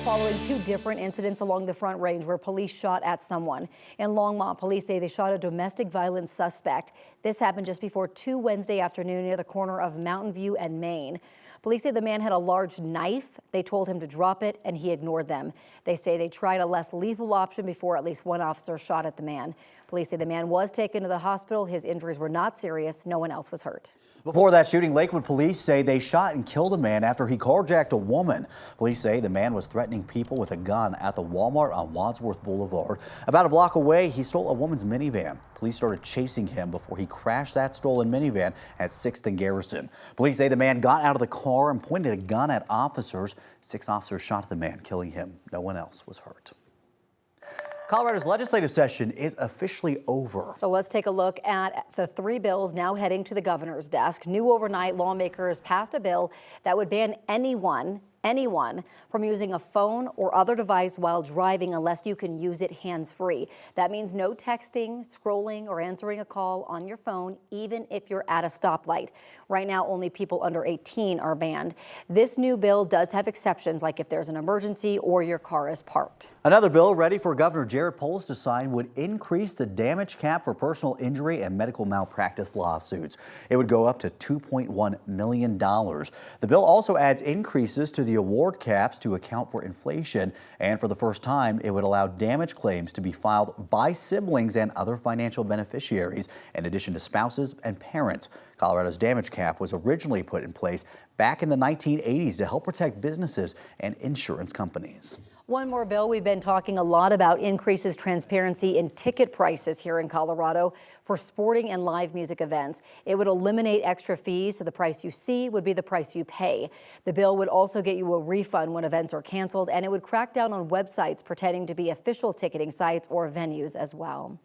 following two different incidents along the Front Range where police shot at someone. In Longmont, police say they shot a domestic violence suspect. This happened just before 2 Wednesday afternoon near the corner of Mountain View and Main. Police say the man had a large knife. They told him to drop it and he ignored them. They say they tried a less lethal option before at least one officer shot at the man. Police say the man was taken to the hospital. His injuries were not serious. No one else was hurt. Before that shooting, Lakewood police say they shot and killed a man after he carjacked a woman. Police say the man was threatening people with a gun at the Walmart on Wadsworth Boulevard. About a block away, he stole a woman's minivan. Police started chasing him before he crashed that stolen minivan at 6th and Garrison. Police say the man got out of the car and pointed a gun at officers. 6 officers shot at the man, killing him. No one else was hurt. Colorado's legislative session is officially over. So let's take a look at the 3 bills now heading to the governor's desk. New overnight, lawmakers passed a bill that would ban anyone from using a phone or other device while driving unless you can use it hands-free. That means no texting, scrolling, or answering a call on your phone, even if you're at a stoplight. Right now, only people under 18 are banned. This new bill does have exceptions, like if there's an emergency or your car is parked. Another bill ready for Governor Jared Polis to sign would increase the damage cap for personal injury and medical malpractice lawsuits. It would go up to $2.1 million. The bill also adds increases to the award caps to account for inflation, and for the first time, it would allow damage claims to be filed by siblings and other financial beneficiaries, in addition to spouses and parents. Colorado's damage cap was originally put in place back in the 1980s to help protect businesses and insurance companies. One more bill we've been talking a lot about increases transparency in ticket prices here in Colorado for sporting and live music events. It would eliminate extra fees, so the price you see would be the price you pay. The bill would also get you a refund when events are canceled, and it would crack down on websites pretending to be official ticketing sites or venues as well.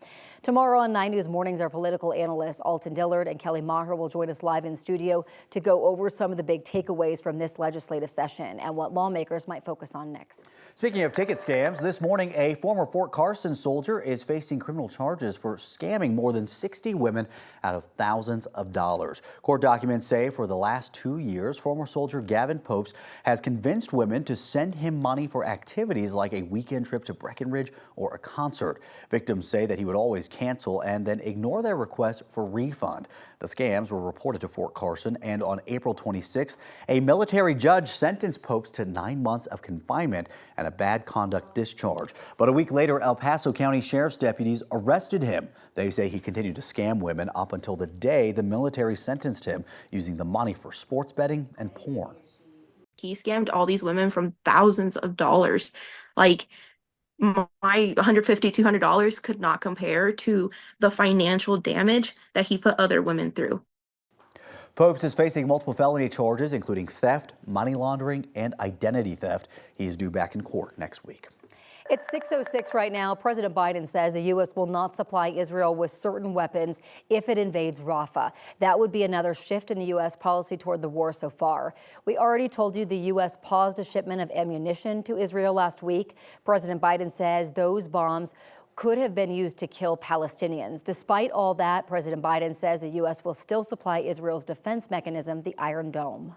Tomorrow on 9 News Mornings, our political analysts Alton Dillard and Kelly Maher will join us live in studio to go over some of the big takeaways from this legislative session and what lawmakers might focus on next. Speaking of ticket scams, this morning a former Fort Carson soldier is facing criminal charges for scamming more than 60 women out of thousands of dollars. Court documents say for the last 2 years, former soldier Gavin Popes has convinced women to send him money for activities like a weekend trip to Breckenridge or a concert. Victims say that he would always cancel and then ignore their request for refund. The scams were reported to Fort Carson, and on April 26th, a military judge sentenced Popes to 9 months of confinement and a bad conduct discharge. But a week later, El Paso County Sheriff's deputies arrested him. They say he continued to scam women up until the day the military sentenced him, using the money for sports betting and porn. He scammed all these women from thousands of dollars. Like, my $150, $200 could not compare to the financial damage that he put other women through. Popes is facing multiple felony charges, including theft, money laundering, and identity theft. He is due back in court next week. It's 6:06 right now. President Biden says the U.S. will not supply Israel with certain weapons if it invades Rafah. That would be another shift in the U.S. policy toward the war so far. We already told you the U.S. paused a shipment of ammunition to Israel last week. President Biden says those bombs could have been used to kill Palestinians. Despite all that, President Biden says the U.S. will still supply Israel's defense mechanism, the Iron Dome.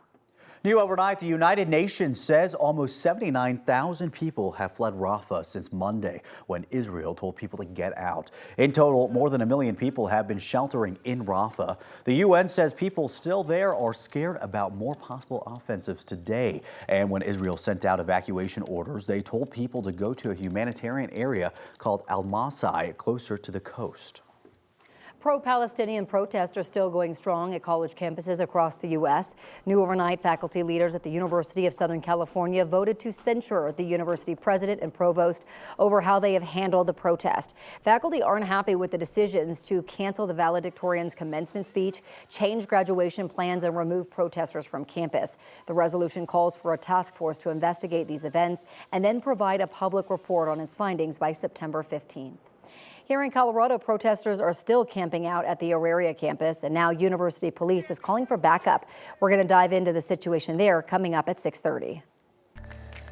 New overnight, the United Nations says almost 79,000 people have fled Rafah since Monday, when Israel told people to get out. In total, more than 1 million people have been sheltering in Rafah. The UN says people still there are scared about more possible offensives today. And when Israel sent out evacuation orders, they told people to go to a humanitarian area called Al-Masai, closer to the coast. Pro-Palestinian protests are still going strong at college campuses across the U.S. New overnight, faculty leaders at the University of Southern California voted to censure the university president and provost over how they have handled the protest. Faculty aren't happy with the decisions to cancel the valedictorian's commencement speech, change graduation plans, and remove protesters from campus. The resolution calls for a task force to investigate these events and then provide a public report on its findings by September 15th. Here in Colorado, protesters are still camping out at the Auraria campus, and now University Police is calling for backup. We're going to dive into the situation there coming up at 6:30.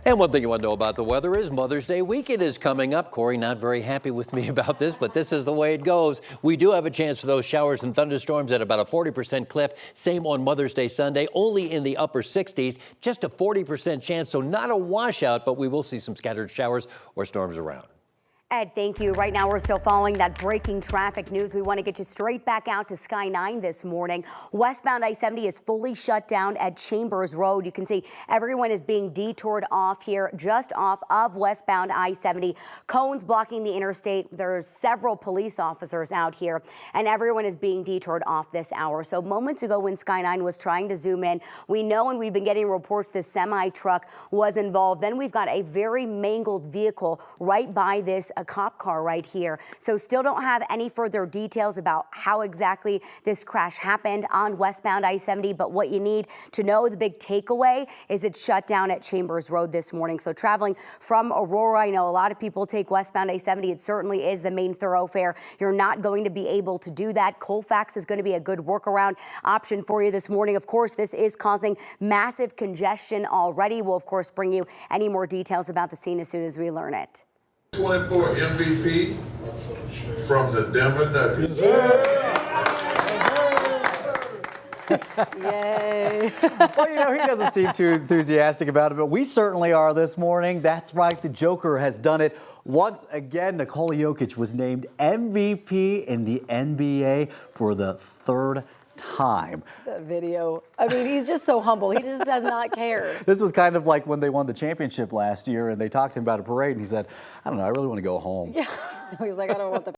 And one thing you want to know about the weather is Mother's Day weekend is coming up. Corey, not very happy with me about this, but this is the way it goes. We do have a chance for those showers and thunderstorms at about a 40% clip. Same on Mother's Day Sunday, only in the upper 60s, just a 40% chance, so not a washout, but we will see some scattered showers or storms around. Ed, thank you. Right now, we're still following that breaking traffic news. We want to get you straight back out to Sky 9 this morning. Westbound I-70 is fully shut down at Chambers Road. You can see everyone is being detoured off here, just off of westbound I-70. Cones blocking the interstate. There's several police officers out here, and everyone is being detoured off this hour. So moments ago, when Sky 9 was trying to zoom in, we know, and we've been getting reports, this semi-truck was involved. Then we've got a very mangled vehicle right by this cop car right here. So still don't have any further details about how exactly this crash happened on westbound I-70, but what you need to know, the big takeaway, is it's shut down at Chambers Road this morning. So traveling from Aurora, I know a lot of people take westbound I-70. It certainly is the main thoroughfare. You're not going to be able to do that. Colfax is going to be a good workaround option for you this morning. Of course, this is causing massive congestion already. We'll, of course, bring you any more details about the scene as soon as we learn it. 24 MVP from the Denver Nuggets. Yay. Well, you know, he doesn't seem too enthusiastic about it, but we certainly are this morning. That's right, the Joker has done it once again. Nikola Jokic was named MVP in the NBA for the third time. That video. I mean, he's just so humble. He just does not care. This was kind of like when they won the championship last year and they talked to him about a parade and he said, I don't know, I really want to go home. Yeah. He's like, I don't want the